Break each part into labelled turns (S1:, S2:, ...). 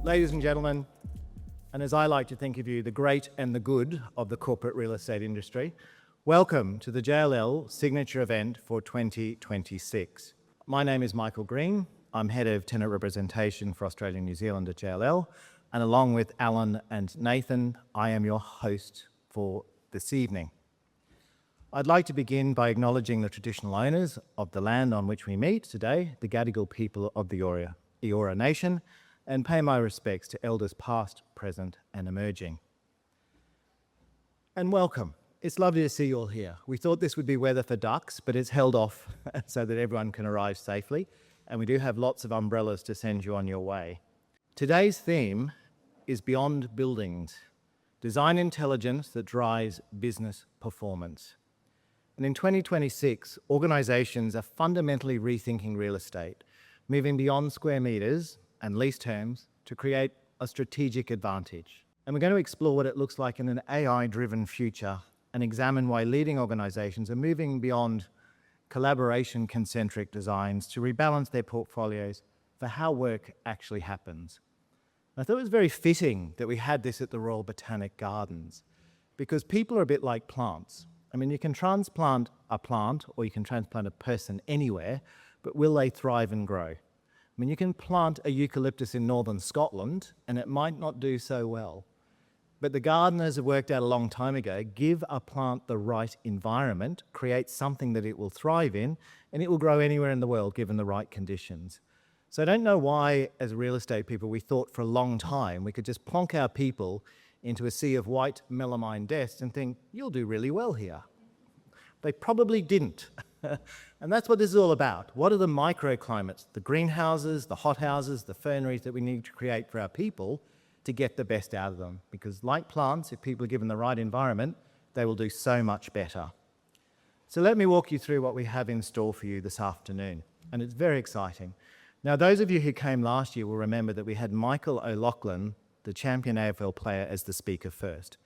S1: Ladies and gentlemen, and as I like to think of you, the great and the good of the corporate real estate industry, welcome to the JLL signature event for 2026. My name is Michael Green. I'm Head of Tenant Representation for Australia and New Zealand at JLL, and along with Alan and Nathan, I am your host for this evening. I'd like to begin by acknowledging the traditional owners of the land on which we meet today, the Gadigal people of the Eora Nation, and pay my respects to elders past, present, and emerging. And welcome. It's lovely to see you all here. We thought this would be weather for ducks, but it's held off so that everyone can arrive safely, and we do have lots of umbrellas to send you on your way. Today's theme is Beyond Buildings, design intelligence that drives business performance. And in 2026, organisations are fundamentally rethinking real estate, moving beyond square metres and lease terms to create a strategic advantage. And we're going to explore what it looks like in an AI-driven future and examine why leading organisations are moving beyond collaboration-concentric designs to rebalance their portfolios for how work actually happens. I thought it was very fitting that we had this at the Royal Botanic Gardens, because people are a bit like plants. I mean, you can transplant a plant or you can transplant a person anywhere, but will they thrive and grow? I mean, you can plant a eucalyptus in northern Scotland and it might not do so well. But the gardeners have worked out a long time ago, give a plant the right environment, create something that it will thrive in, and it will grow anywhere in the world given the right conditions. So I don't know why, as real estate people, we thought for a long time we could just plonk our people into a sea of white melamine desks and think, you'll do really well here. They probably didn't. And that's what this is all about. What are the microclimates, the greenhouses, the hothouses, the ferneries that we need to create for our people to get the best out of them? Because like plants, if people are given the right environment, they will do so much better. So let me walk you through what we have in store for you this afternoon. And it's very exciting. Now, those of you who came last year will remember that we had Michael O'Loughlin, the champion AFL player, as the speaker first.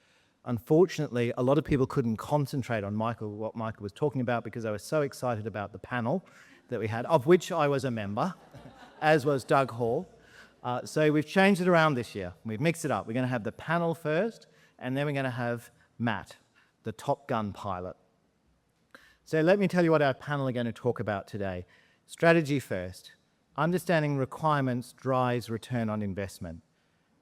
S1: Unfortunately, a lot of people couldn't concentrate on what Michael was talking about because they were so excited about the panel that we had, of which I was a member, as was Doug Hall. So we've changed it around this year. We've mixed it up. We're going to have the panel first, and then we're going to have Matt, the Top Gun pilot. So let me tell you what our panel are going to talk about today. Strategy first. Understanding requirements drives return on investment.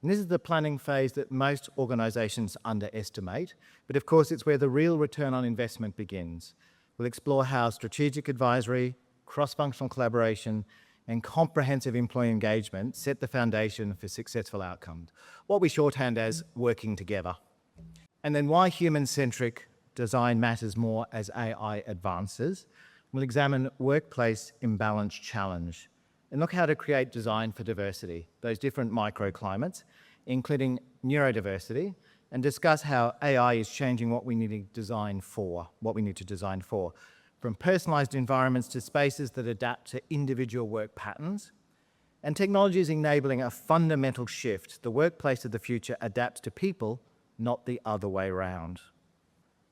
S1: And this is the planning phase that most organisations underestimate, but of course it's where the real return on investment begins. We'll explore how strategic advisory, cross-functional collaboration, and comprehensive employee engagement set the foundation for successful outcomes, what we shorthand as working together. And then why human-centric design matters more as AI advances. We'll examine workplace imbalance challenge and look how to create design for diversity, those different microclimates, including neurodiversity, and discuss how AI is changing what we need to design for, from personalised environments to spaces that adapt to individual work patterns. And technology is enabling a fundamental shift. The workplace of the future adapts to people, not the other way around.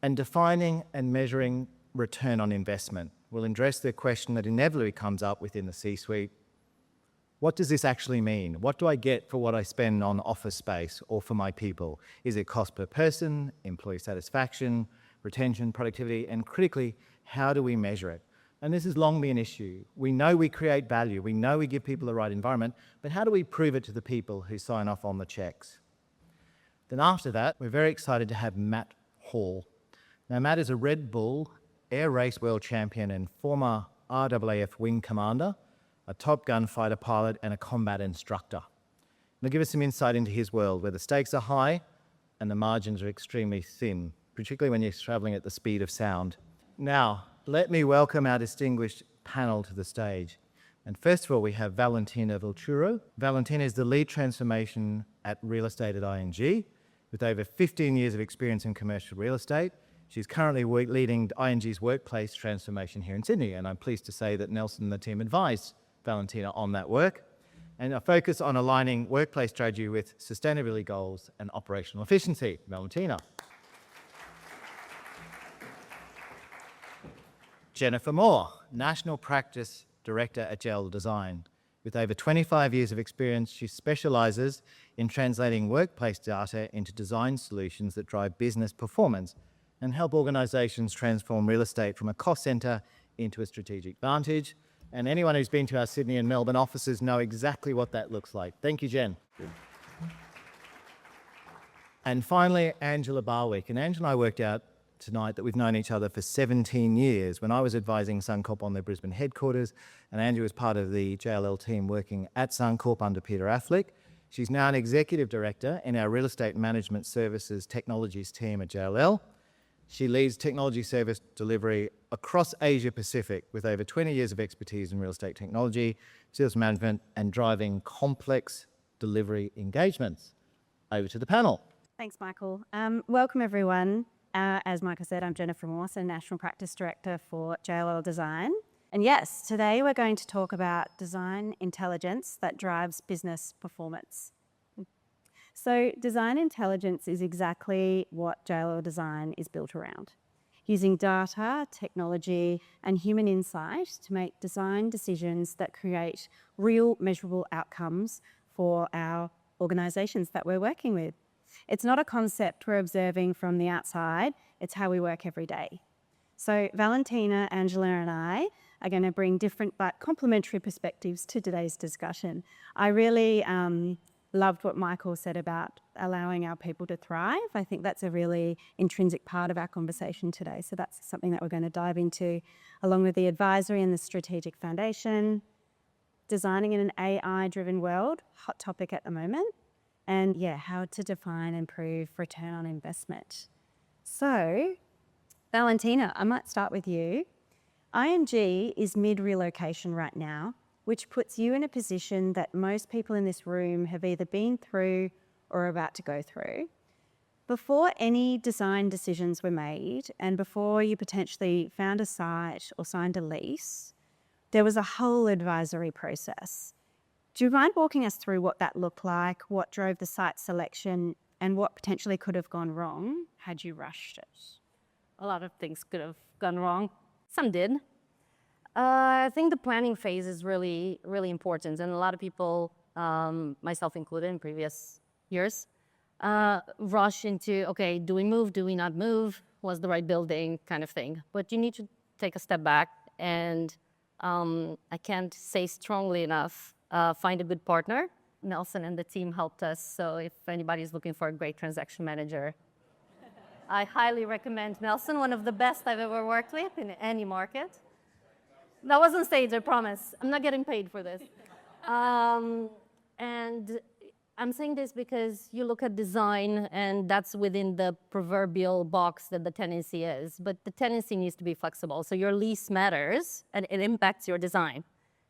S1: And defining and measuring return on investment will address the question that inevitably comes up within the C-suite. What does this actually mean? What do I get for what I spend on office space or for my people? Is it cost per person, employee satisfaction, retention, productivity, and critically, how do we measure it? And this has long been an issue. We know we create value. We know we give people the right environment, but how do we prove it to the people who sign off on the checks? Then after that, we're very excited to have Matt Hall. Now, Matt is a Red Bull Air Race World Champion and former RAAF Wing Commander, a Top Gun fighter pilot, and a combat instructor. He'll give us some insight into his world, where the stakes are high and the margins are extremely thin, particularly when you're travelling at the speed of sound. Now, let me welcome our distinguished panel to the stage. And first of all, we have Valentina Vulturu. Valentina is the lead transformation at real estate at ING, with over 15 years of experience in commercial real estate. She's currently leading ING's workplace transformation here in Sydney, and I'm pleased to say that Nelson and the team advised Valentina on that work, and a focus on aligning workplace strategy with sustainability goals and operational efficiency. Valentina. Jennifer Moore, National Practice Director at JLL Design. With over 25 years of experience, she specialises in translating workplace data into design solutions that drive business performance and help organisations transform real estate from a cost centre into a strategic advantage. And anyone who's been to our Sydney and Melbourne offices know exactly what that looks like. Thank you, Jen. And finally, Angela Barwick. And Angela and I worked out tonight that we've known each other for 17 years. When I was advising Suncorp on their Brisbane headquarters, and Angela was part of the JLL team working at Suncorp under Peter Affleck. She's now an executive director in our real estate management services technologies team at JLL. She leads technology service delivery across Asia Pacific with over 20 years of expertise in real estate technology, sales management, and driving complex delivery engagements. Over to the panel.
S2: Thanks, Michael. Welcome, everyone. As Michael said, I'm Jennifer Moore, National Practice Director for JLL Design. And yes, today we're going to talk about design intelligence that drives business performance. So design intelligence is exactly what JLL Design is built around, using data, technology, and human insight to make design decisions that create real measurable outcomes for our organisations that we're working with. It's not a concept we're observing from the outside, it's how we work every day. So Valentina, Angela and I are going to bring different but complementary perspectives to today's discussion. I really loved what Michael said about allowing our people to thrive. I think that's a really intrinsic part of our conversation today. So that's something that we're going to dive into, along with the advisory and the strategic foundation, designing in an AI-driven world, hot topic at the moment, and how to define and prove return on investment. So, Valentina, I might start with you. ING is mid-relocation right now, which puts you in a position that most people in this room have either been through or are about to go through. Before any design decisions were made, and before you potentially found a site or signed a lease, there was a whole advisory process. Do you mind walking us through what that looked like, what drove the site selection, and what potentially could have gone wrong had you rushed it?
S3: A lot of things could have gone wrong. Some did. I think the planning phase is really, really important. And a lot of people, myself included in previous years, rush into, okay, do we move, do we not move? Was the right building kind of thing. But you need to take a step back. And I can't say strongly enough, find a good partner. Nelson and the team helped us. So if anybody's looking for a great transaction manager, I highly recommend Nelson, one of the best I've ever worked with in any market. That wasn't stage, I promise. I'm not getting paid for this. And I'm saying this because you look at design and that's within the proverbial box that the tenancy is, but the tenancy needs to be flexible. So your lease matters and it impacts your design.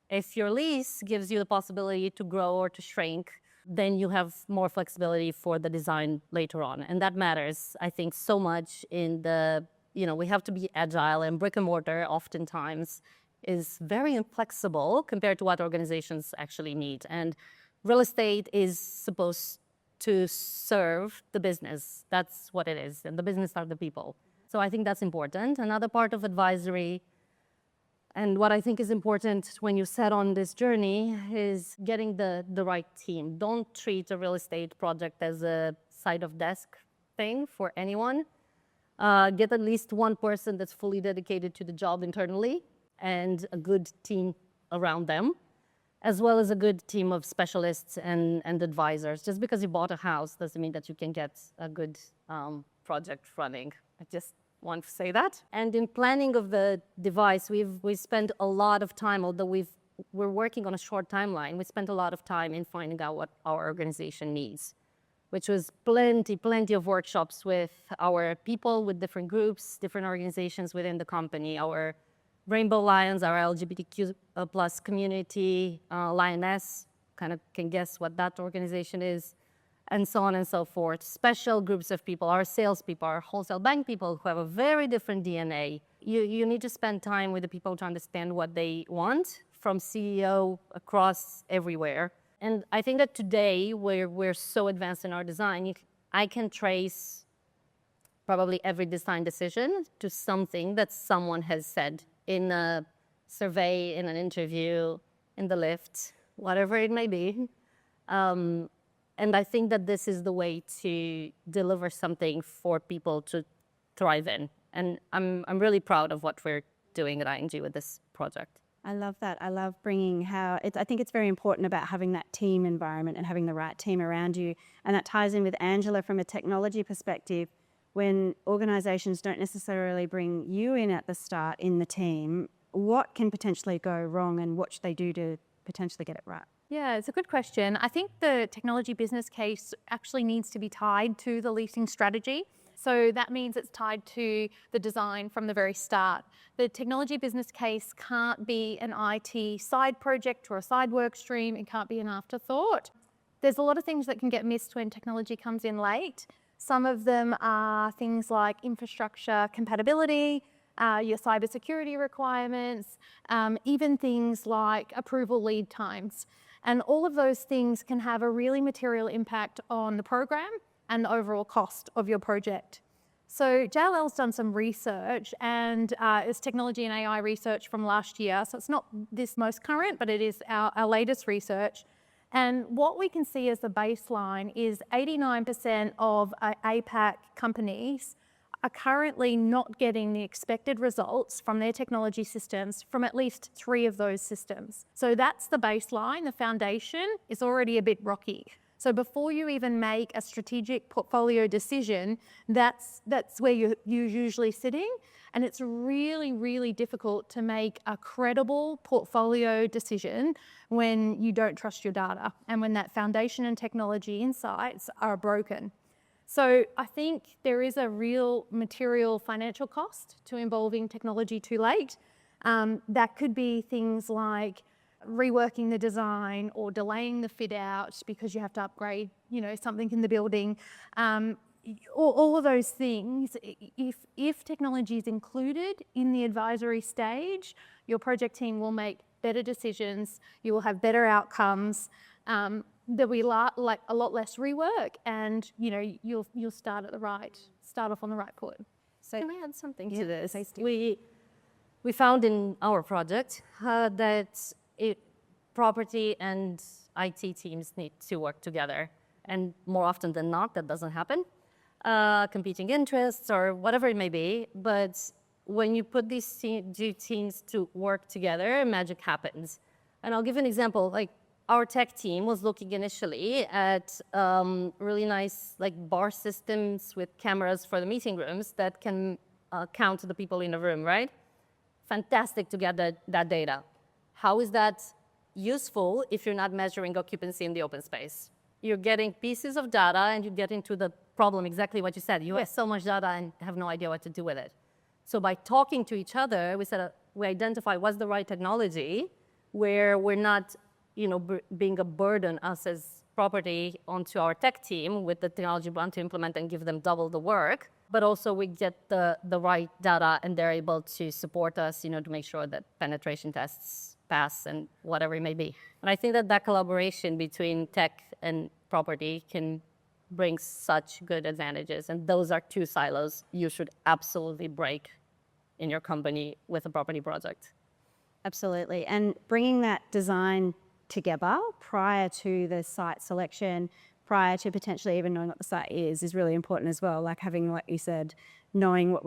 S3: If your lease gives you the possibility to grow or to shrink, then you have more flexibility for the design later on. And that matters, I think, so much in the, we have to be agile, and brick and mortar oftentimes is very inflexible compared to what organizations actually need. And real estate is supposed to serve the business. That's what it is. And the business are the people. So I think that's important. Another part of advisory, and what I think is important when you set on this journey, is getting the right team. Don't treat a real estate project as a side of desk thing for anyone. Get at least one person that's fully dedicated to the job internally and a good team around them, as well as a good team of specialists and advisors. Just because you bought a house doesn't mean that you can get a good project running. I just want to say that. And in planning of the device, we spent a lot of time, although we're working on a short timeline, we spent a lot of time in finding out what our organization needs, which was plenty of workshops with our people, with different groups, different organizations within the company, our Rainbow Lions, our LGBTQ plus community, Lioness, kind of can guess what that organization is, and so on and so forth. Special groups of people, our salespeople, our wholesale bank people who have a very different DNA. You need to spend time with the people to understand what they want, from CEO across everywhere. And I think that today, we're so advanced in our design, I can trace probably every design decision to something that someone has said in a survey, in an interview, in the lift, whatever it may be. And I think that this is the way to deliver something for people to thrive in. And I'm really proud of what we're doing at ING with this project.
S2: I love that. I love bringing I think it's very important about having that team environment and having the right team around you. And that ties in with Angela from a technology perspective. When organisations don't necessarily bring you in at the start in the team, what can potentially go wrong and what should they do to potentially get it right?
S4: Yeah, it's a good question. I think the technology business case actually needs to be tied to the leasing strategy. So that means it's tied to the design from the very start. The technology business case can't be an IT side project or a side work stream. It can't be an afterthought. There's a lot of things that can get missed when technology comes in late. Some of them are things like infrastructure compatibility, your cybersecurity requirements, even things like approval lead times. And all of those things can have a really material impact on the program and the overall cost of your project. So JLL's done some research, and it's technology and AI research from last year. So it's not this most current, but it is our latest research. And what we can see as the baseline is 89% of APAC companies are currently not getting the expected results from their technology systems from at least 3 of those systems. So that's the baseline. The foundation is already a bit rocky. So before you even make a strategic portfolio decision, that's where you're usually sitting. And it's really, really difficult to make a credible portfolio decision when you don't trust your data and when that foundation and technology insights are broken. So I think there is a real material financial cost to involving technology too late. That could be things like reworking the design or delaying the fit out because you have to upgrade, something in the building. All of those things, if technology is included in the advisory stage, your project team will make better decisions, you will have better outcomes, there'll be a lot less rework, and you'll start off on the right foot.
S3: So can I add something to this? We found in our project that property and IT teams need to work together, and more often than not, that doesn't happen. Competing interests or whatever it may be, but when you put these two teams to work together, magic happens. And I'll give an example. Like our tech team was looking initially at really nice bar systems with cameras for the meeting rooms that can count the people in the room, right? Fantastic to get that data. How is that useful if you're not measuring occupancy in the open space? You're getting pieces of data and you get into the problem, exactly what you said. You have so much data and have no idea what to do with it. So by talking to each other, we identify what's the right technology where we're not being a burden, us as property, onto our tech team with the technology we want to implement and give them double the work. But also we get the right data and they're able to support us, to make sure that penetration tests pass and whatever it may be. And I think that collaboration between tech and property can bring such good advantages. And those are 2 silos you should absolutely break in your company with a property project.
S2: Absolutely. And bringing that design together prior to the site selection, prior to potentially even knowing what the site is really important as well. Like having, like you said, knowing what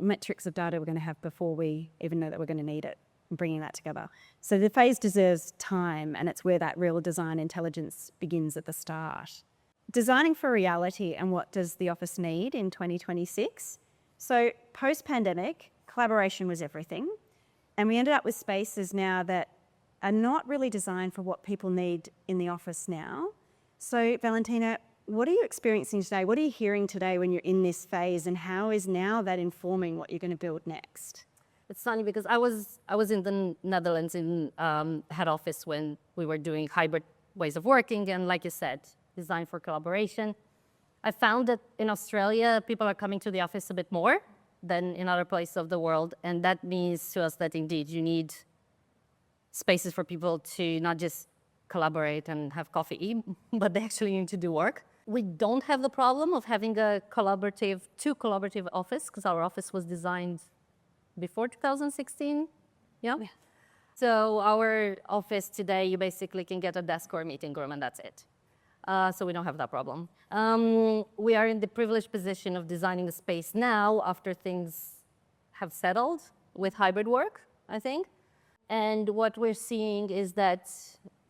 S2: metrics of data we're going to have before we even know that we're going to need it, and bringing that together. So the phase deserves time, and it's where that real design intelligence begins at the start. Designing for reality and what does the office need in 2026? So post-pandemic, collaboration was everything. And we ended up with spaces now that are not really designed for what people need in the office now. So Valentina, what are you experiencing today? What are you hearing today when you're in this phase, and how is now that informing what you're going to build next?
S3: It's funny because I was in the Netherlands in head office when we were doing hybrid ways of working, and like you said, design for collaboration. I found that in Australia, people are coming to the office a bit more than in other places of the world, and that means to us that indeed you need spaces for people to not just collaborate and have coffee, but they actually need to do work. We don't have the problem of having a too collaborative office, because our office was designed before 2016. Yeah. So our office today, you basically can get a desk or a meeting room, and that's it. So we don't have that problem. We are in the privileged position of designing the space now after things have settled with hybrid work, I think. And what we're seeing is that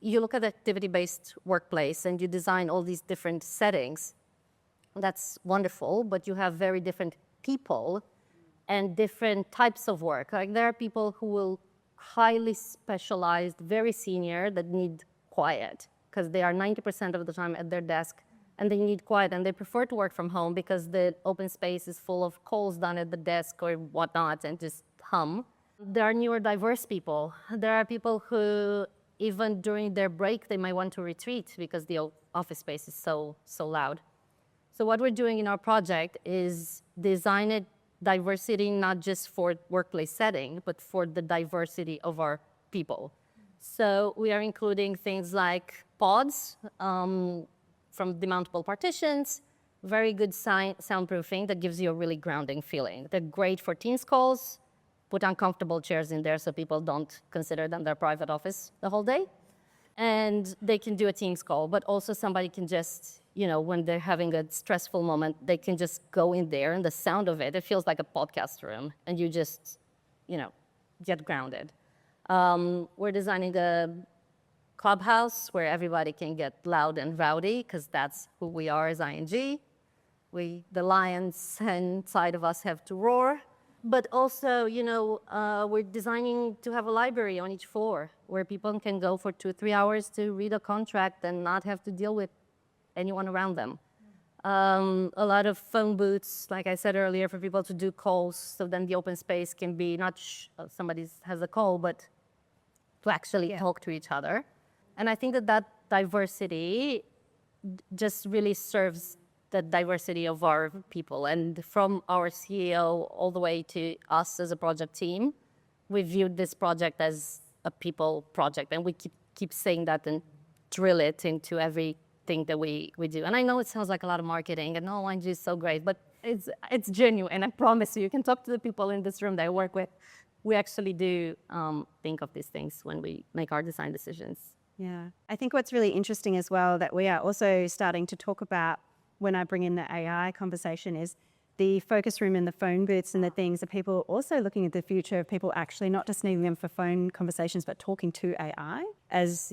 S3: you look at activity-based workplace and you design all these different settings. That's wonderful, but you have very different people and different types of work. Like there are people who will highly specialized, very senior, that need quiet because they are 90% of the time at their desk and they need quiet and they prefer to work from home because the open space is full of calls done at the desk or whatnot and just hum. There are neurodiverse people. There are people who, even during their break, they might want to retreat because the office space is so loud. So what we're doing in our project is design a diversity not just for workplace setting, but for the diversity of our people. So we are including things like pods from demountable partitions, very good soundproofing that gives you a really grounding feeling. They're great for Teams calls. Put uncomfortable chairs in there so people don't consider them their private office the whole day. And they can do a Teams call, but also somebody can just, when they're having a stressful moment, they can just go in there and the sound of it feels like a podcast room and you just, get grounded. We're designing a clubhouse where everybody can get loud and rowdy because that's who we are as ING. The lions inside of us have to roar. But also, we're designing to have a library on each floor where people can go for 2-3 hours to read a contract and not have to deal with anyone around them. A lot of phone booths, like I said earlier, for people to do calls, so then the open space can be not somebody has a call, but to actually talk to each other. And I think that diversity just really serves the diversity of our people. And from our CEO all the way to us as a project team, we viewed this project as a people project. And we keep saying that and drill it into everything that we do. And I know it sounds like a lot of marketing and ING is so great, but it's genuine. I promise you can talk to the people in this room that I work with. We actually do think of these things when we make our design decisions.
S2: Yeah, I think what's really interesting as well that we are also starting to talk about when I bring in the AI conversation is the focus room and the phone booths and the things that people are also looking at the future of people actually not just needing them for phone conversations, but talking to AI as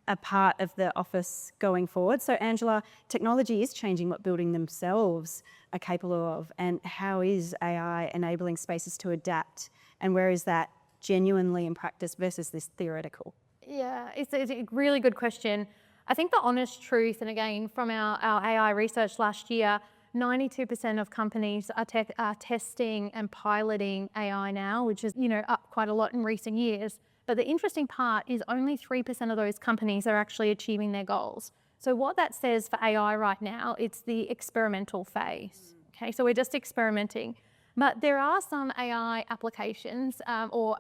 S2: a part of the office going forward. So Angela, technology is changing what building themselves are capable of, and how is AI enabling spaces to adapt, and where is that genuinely in practice versus this theoretical?
S4: Yeah, it's a really good question. I think the honest truth, and again, from our AI research last year, 92% of companies are testing and piloting AI now, which is, up quite a lot in recent years. But the interesting part is only 3% of those companies are actually achieving their goals. So what that says for AI right now, it's the experimental phase. Okay, so we're just experimenting. But there are some AI applications or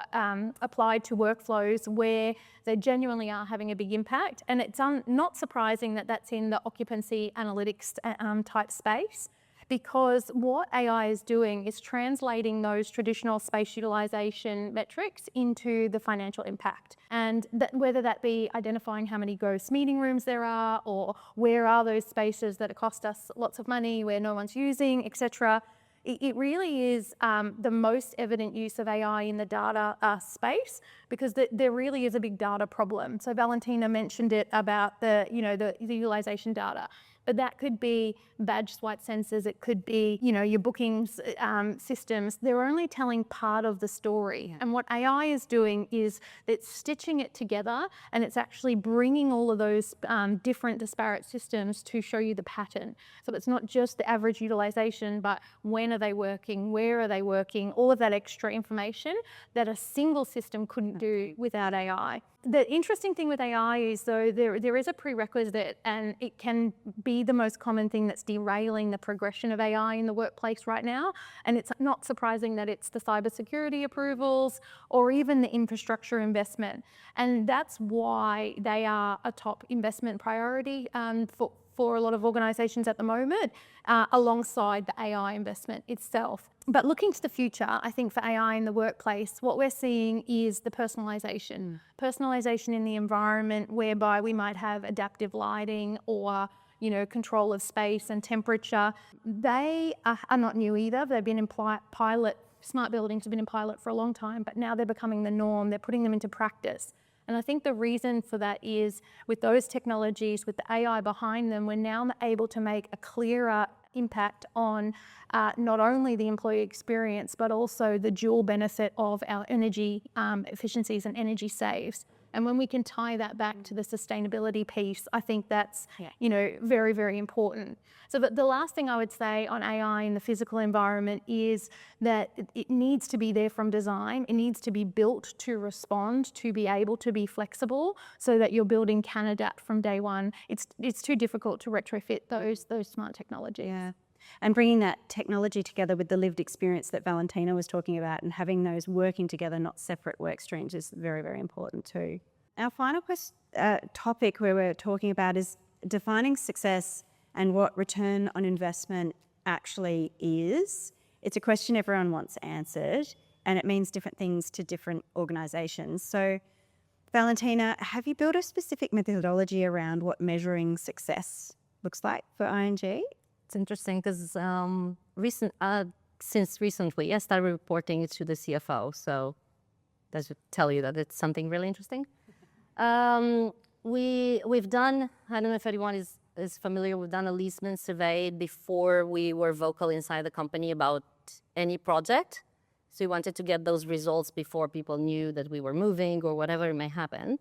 S4: applied to workflows where they genuinely are having a big impact. And it's not surprising that that's in the occupancy analytics type space, because what AI is doing is translating those traditional space utilization metrics into the financial impact. And whether that be identifying how many ghost meeting rooms there are, or where are those spaces that cost us lots of money, where no one's using, etc. It really is the most evident use of AI in the data space, because there really is a big data problem. So Valentina mentioned it about the utilization data. But that could be badge swipe sensors, it could be, your bookings systems. They're only telling part of the story. Yeah. And what AI is doing is it's stitching it together, and it's actually bringing all of those different disparate systems to show you the pattern. So it's not just the average utilization, but when are they working, where are they working, all of that extra information that a single system couldn't do without AI. The interesting thing with AI is, though, there is a prerequisite, and it can be the most common thing that's derailing the progression of AI in the workplace right now. And it's not surprising that it's the cybersecurity approvals or even the infrastructure investment. And that's why they are a top investment priority for a lot of organisations at the moment, alongside the AI investment itself. But looking to the future, I think for AI in the workplace, what we're seeing is the personalisation. Personalisation in the environment, whereby we might have adaptive lighting or control of space and temperature. They are not new either. They've been in pilot. Smart buildings have been in pilot for a long time, but now they're becoming the norm. They're putting them into practice. And I think the reason for that is with those technologies, with the AI behind them, we're now able to make a clearer impact on not only the employee experience, but also the dual benefit of our energy efficiencies and energy saves. And when we can tie that back to the sustainability piece, I think that's, very, very important. So the last thing I would say on AI in the physical environment is that it needs to be there from design. It needs to be built to respond, to be able to be flexible so that your building can adapt from day one. It's too difficult to retrofit those smart technologies.
S2: Yeah. And bringing that technology together with the lived experience that Valentina was talking about and having those working together, not separate work streams, is very, very important too. Our final topic where we're talking about is defining success and what return on investment actually is. It's a question everyone wants answered, and it means different things to different organisations. So, Valentina, have you built a specific methodology around what measuring success looks like for ING?
S3: It's interesting because since recently I started reporting it to the CFO, so that should tell you that it's something really interesting. We've done, I don't know if anyone is familiar, we've done a Leesman survey before we were vocal inside the company about any project. So we wanted to get those results before people knew that we were moving or whatever may happen.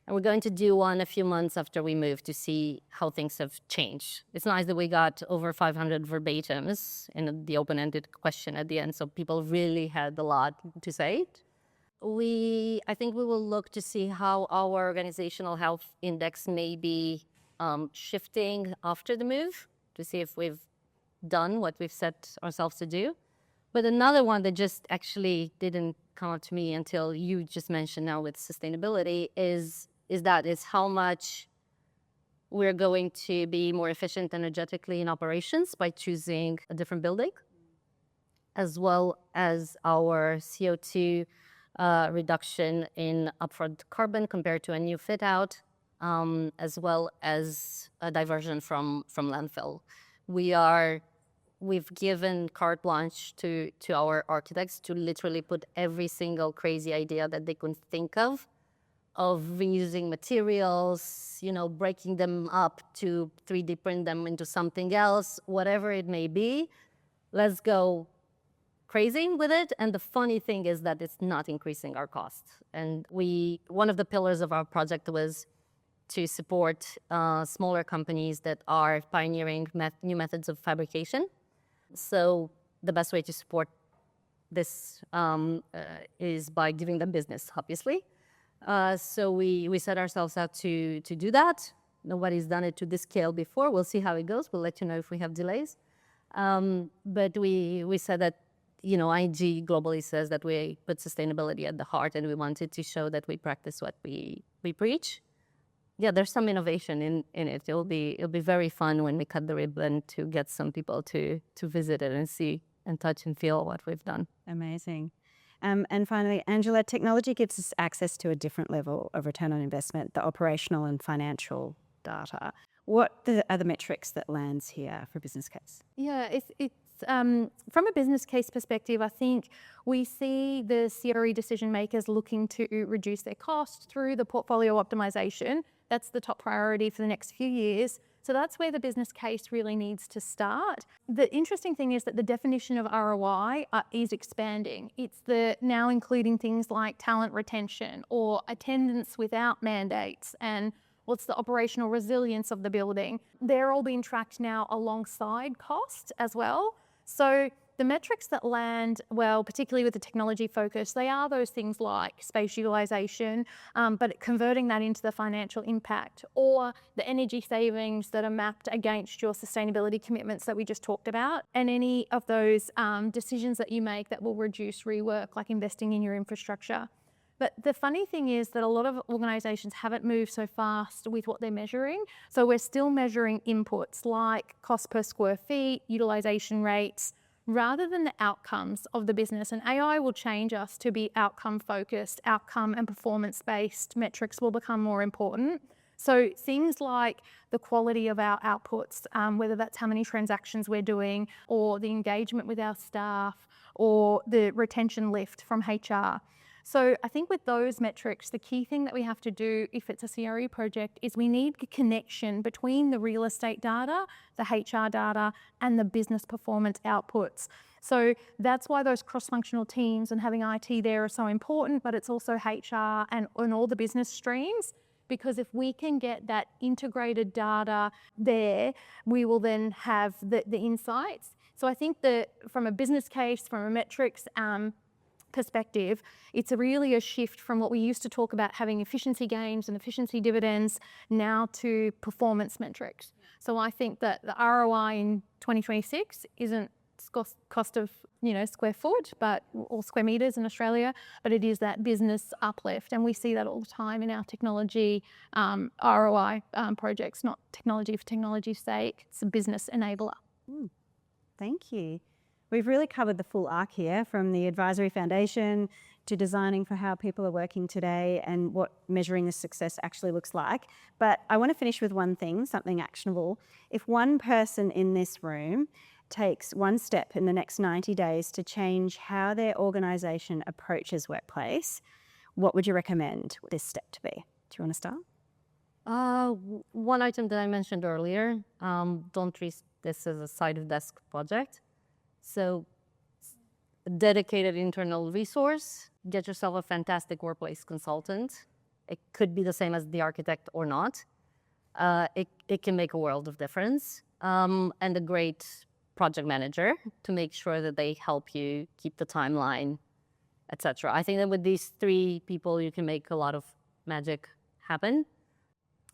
S3: And we're going to do one a few months after we move to see how things have changed. It's nice that we got over 500 verbatims in the open-ended question at the end, so people really had a lot to say. I think we will look to see how our organizational health index may be shifting after the move, to see if we've done what we've set ourselves to do. But another one that just actually didn't come up to me until you just mentioned now with sustainability is how much we're going to be more efficient energetically in operations by choosing a different building, as well as our CO2 reduction in upfront carbon compared to a new fit out, as well as a diversion from landfill. We've given carte blanche to our architects to literally put every single crazy idea that they can think of reusing materials, breaking them up to 3D print them into something else, whatever it may be. Let's go crazy with it. And the funny thing is that it's not increasing our costs. And one of the pillars of our project was to support smaller companies that are pioneering new methods of fabrication. So the best way to support this is by giving them business, obviously. So we set ourselves out to do that. Nobody's done it to this scale before. We'll see how it goes. We'll let you know if we have delays. But we said that, ING globally says that we put sustainability at the heart, and we wanted to show that we practice what we preach. Yeah, there's some innovation in it. It'll be very fun when we cut the ribbon to get some people to visit it and see and touch and feel what we've done.
S2: Amazing. And finally, Angela, technology gives us access to a different level of return on investment, the operational and financial data. What are the metrics that lands here for a business case?
S4: Yeah, it's from a business case perspective, I think we see the CRE decision makers looking to reduce their costs through the portfolio optimization. That's the top priority for the next few years. So that's where the business case really needs to start. The interesting thing is that the definition of ROI is expanding. It's now including things like talent retention or attendance without mandates and what's the operational resilience of the building. They're all being tracked now alongside cost as well. So the metrics that land well, particularly with the technology focus, they are those things like space utilization, but converting that into the financial impact, or the energy savings that are mapped against your sustainability commitments that we just talked about, and any of those decisions that you make that will reduce rework, like investing in your infrastructure. But the funny thing is that a lot of organisations haven't moved so fast with what they're measuring. So we're still measuring inputs like cost per square feet, utilisation rates, rather than the outcomes of the business. And AI will change us to be outcome focused, outcome and performance based metrics will become more important. So things like the quality of our outputs, whether that's how many transactions we're doing or the engagement with our staff or the retention lift from HR. So I think with those metrics, the key thing that we have to do if it's a CRE project is we need a connection between the real estate data, the HR data, and the business performance outputs. So that's why those cross-functional teams and having IT there are so important, but it's also HR and all the business streams, because if we can get that integrated data there, we will then have the insights. So I think that from a business case, from a metrics perspective, it's really a shift from what we used to talk about having efficiency gains and efficiency dividends now to performance metrics. So I think that the ROI in 2026 isn't cost of square foot, or square meters in Australia, but it is that business uplift, and we see that all the time in our technology ROI projects. Not technology for technology's sake; it's a business enabler.
S2: Thank you. We've really covered the full arc here, from the advisory foundation to designing for how people are working today and what measuring the success actually looks like. But I want to finish with one thing, something actionable. If one person in this room takes one step in the next 90 days to change how their organisation approaches workplace, what would you recommend this step to be? Do you want to start?
S3: One item that I mentioned earlier, don't treat this as a side desk project. So a dedicated internal resource, get yourself a fantastic workplace consultant. It could be the same as the architect or not. It can make a world of difference. And a great project manager to make sure that they help you keep the timeline, etc. I think that with these three people, you can make a lot of magic happen.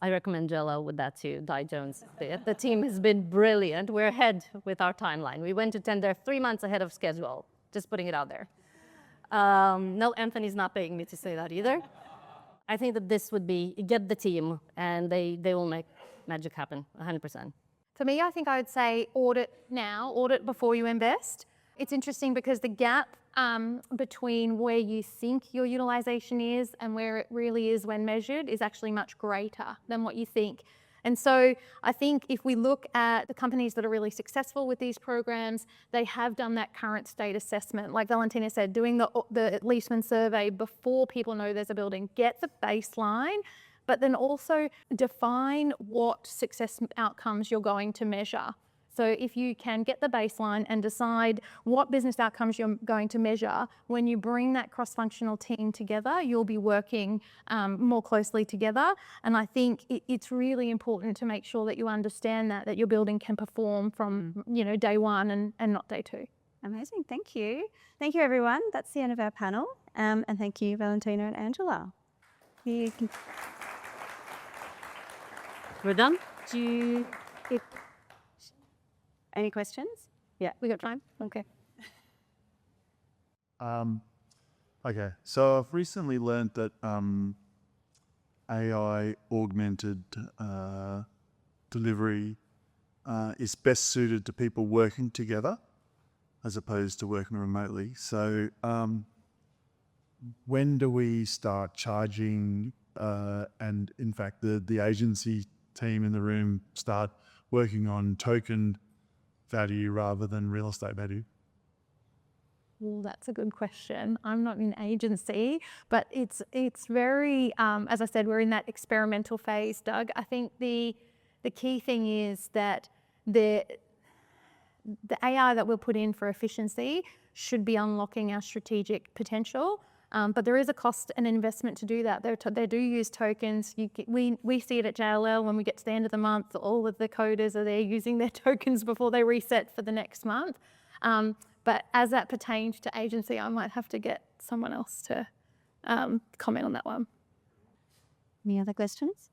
S3: I recommend JLL with that too, Di Jones. The team has been brilliant. We're ahead with our timeline. We went to tender 3 months ahead of schedule, just putting it out there. No, Anthony's not paying me to say that either. I think that this would be, get the team and they will make magic happen, 100%.
S4: For me, I think I would say audit now, audit before you invest. It's interesting because the gap between where you think your utilisation is and where it really is when measured is actually much greater than what you think. And so I think if we look at the companies that are really successful with these programs, they have done that current state assessment. Like Valentina said, doing the Leaseman survey before people know there's a building, get the baseline, but then also define what success outcomes you're going to measure. So if you can get the baseline and decide what business outcomes you're going to measure, when you bring that cross-functional team together, you'll be working more closely together. And I think it's really important to make sure that you understand that your building can perform from day one and not day two.
S2: Amazing, thank you. Thank you, everyone. That's the end of our panel. And thank you, Valentina and Angela.
S3: We're done?
S2: Any questions? Yeah, we got time? Okay.
S5: Okay, so I've recently learned that AI augmented delivery is best suited to people working together as opposed to working remotely. So when do we start charging and in fact the agency team in the room start working on token value rather than real estate value?
S4: Well, that's a good question. I'm not in agency, but it's very, as I said, we're in that experimental phase, Doug. I think the key thing is that the AI that we'll put in for efficiency should be unlocking our strategic potential. But there is a cost and investment to do that. They do use tokens. We see it at JLL when we get to the end of the month, all of the coders are there using their tokens before they reset for the next month. But as that pertains to agency, I might have to get someone else to comment on that one.
S2: Any other questions?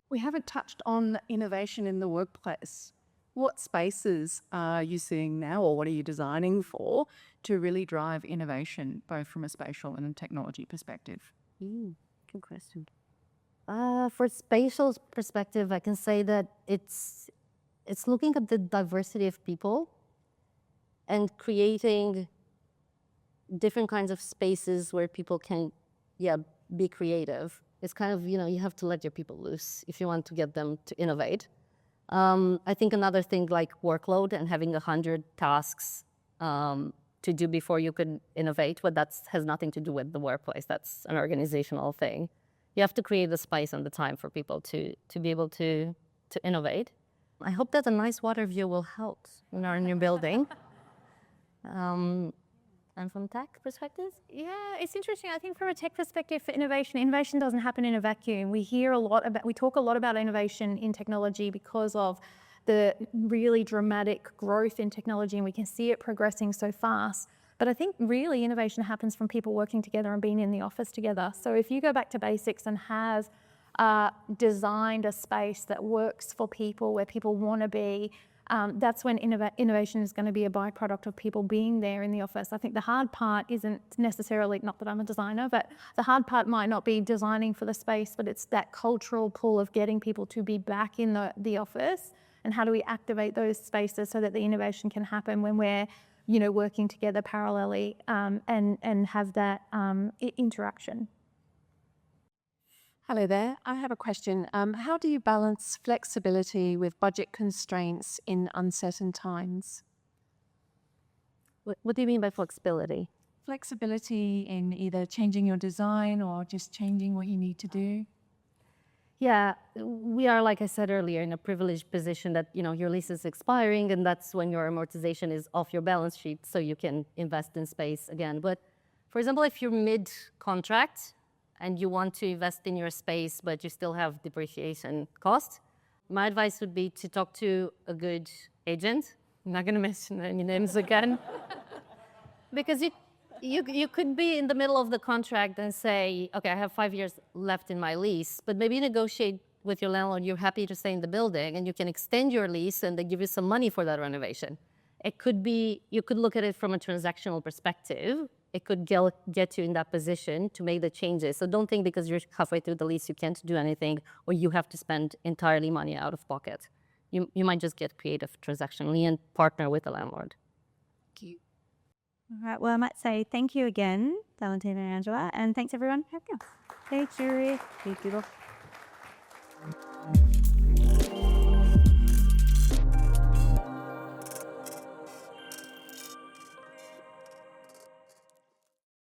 S6: We haven't touched on innovation in the workplace. What spaces are you seeing now, or what are you designing for to really drive innovation, both from a spatial and a technology perspective?
S3: Good question. For spatial perspective, I can say that it's looking at the diversity of people and creating different kinds of spaces where people can, be creative. It's kind of, you have to let your people loose if you want to get them to innovate. I think another thing like workload and having 100 tasks to do before you could innovate, but that has nothing to do with the workplace. That's an organizational thing. You have to create the space and the time for people to be able to innovate. I hope that a nice water view will help in our new building. And from tech perspective?
S4: Yeah, it's interesting. I think from a tech perspective for innovation doesn't happen in a vacuum. We talk a lot about innovation in technology because of the really dramatic growth in technology, and we can see it progressing so fast. But I think really innovation happens from people working together and being in the office together. So if you go back to basics and have designed a space that works for people, where people want to be, that's when innovation is going to be a byproduct of people being there in the office. I think the hard part isn't necessarily, not that I'm a designer, but the hard part might not be designing for the space, but it's that cultural pull of getting people to be back in the office, and how do we activate those spaces so that the innovation can happen when we're working together parallelly, and have that interaction.
S7: Hello there. I have a question. How do you balance flexibility with budget constraints in uncertain times?
S3: What do you mean by flexibility?
S7: Flexibility in either changing your design or just changing what you need to do?
S3: Yeah, we are, like I said earlier, in a privileged position that, your lease is expiring, and that's when your amortization is off your balance sheet, so you can invest in space again. But for example, if you're mid-contract and you want to invest in your space, but you still have depreciation cost, my advice would be to talk to a good agent. I'm not gonna mention any names again. Because you could be in the middle of the contract and say, okay, I have 5 years left in my lease, but maybe negotiate with your landlord, you're happy to stay in the building, and you can extend your lease and they give you some money for that renovation. It could be, you could look at it from a transactional perspective. It could get you in that position to make the changes. So don't think because you're halfway through the lease you can't do anything, or you have to spend entirely money out of pocket. You might just get creative transactionally and partner with the landlord.
S7: Thank you.
S2: All right, well, I might say thank you again, Valentina and Angela, and thanks everyone for having us. Thanks, Yuri.
S3: Thank you.